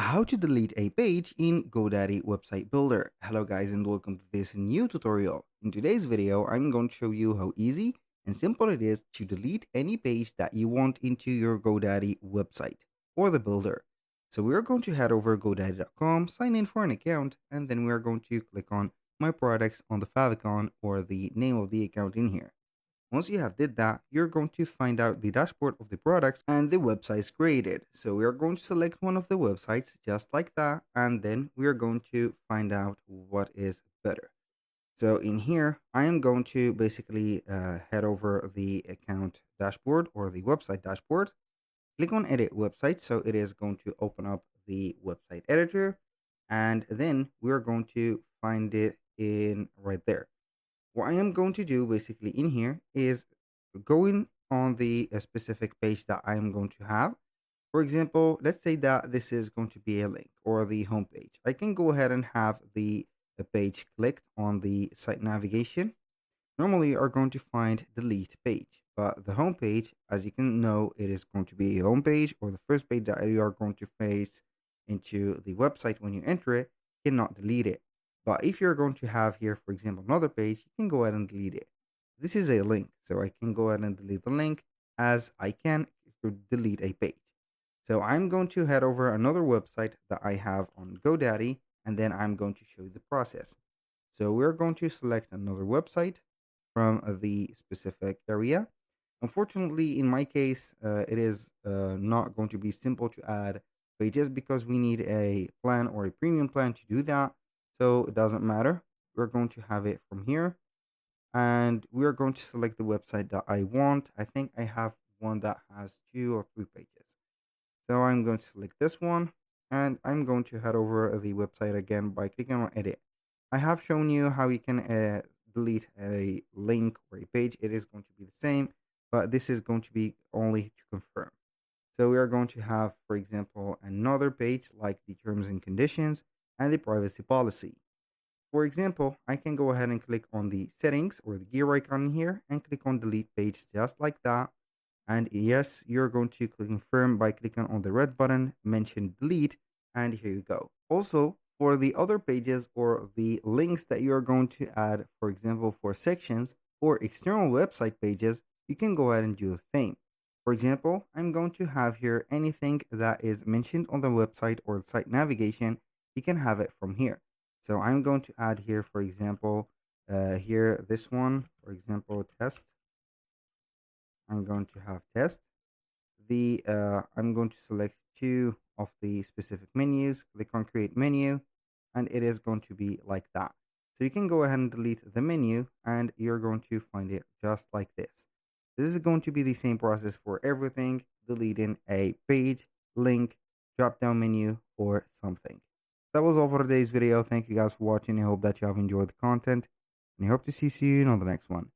How to delete a page in GoDaddy website builder. Hello guys and welcome to this new tutorial. In today's video, I'm going to show you how easy and simple it is to delete any page that you want into your GoDaddy website or the builder. So we're going to head over GoDaddy.com, sign in for an account, and then we're going to click on My Products on the favicon or the name of the account in here. Once you have did that, you're going to find out the dashboard of the products and the websites created. So we are going to select one of the websites just like that, and then we are going to find out what is better. So in here, I am going to basically head over the account dashboard or the website dashboard. Click on edit website. So it is going to open up the website editor, and then we're going to find it in right there. What I am going to do basically in here is going on the specific page that I am going to have. For example, let's say that this is going to be a link or the home page. I can go ahead and have the page clicked on the site navigation. Normally, you are going to find delete page, but the home page, as you can know, it is going to be a home page or the first page that you are going to face into the website when you enter it, cannot delete it. But if you're going to have here, for example, another page, you can go ahead and delete it. This is a link, so I can go ahead and delete the link as I can delete a page. So I'm going to head over another website that I have on GoDaddy, and then I'm going to show you the process. So we're going to select another website from the specific area. Unfortunately, in my case, it is not going to be simple to add pages because we need a plan or a premium plan to do that. So it doesn't matter. We're going to have it from here, and we're going to select the website that I want. I think I have one that has 2 or 3 pages. So I'm going to select this one, and I'm going to head over the website again by clicking on edit. I have shown you how you can delete a link or a page. It is going to be the same, but this is going to be only to confirm. So we are going to have, for example, another page like the terms and conditions and the privacy policy. For example, I can go ahead and click on the settings or the gear icon here and click on delete page just like that. And yes, you're going to click confirm by clicking on the red button mentioned delete, and here you go. Also, for the other pages or the links that you're going to add, for example, for sections or external website pages, you can go ahead and do the same. For example, I'm going to have here anything that is mentioned on the website or the site navigation, you can have it from here. So I'm going to add here, for example, here this one, for example, test. I'm going to have test. I'm going to select 2 of the specific menus, click on create menu, and it is going to be like that. So you can go ahead and delete the menu, and you're going to find it just like this. This is going to be the same process for everything, deleting a page, link, drop down menu, or something. That was all for today's video. Thank you guys for watching. I hope that you have enjoyed the content, and I hope to see you on the next one.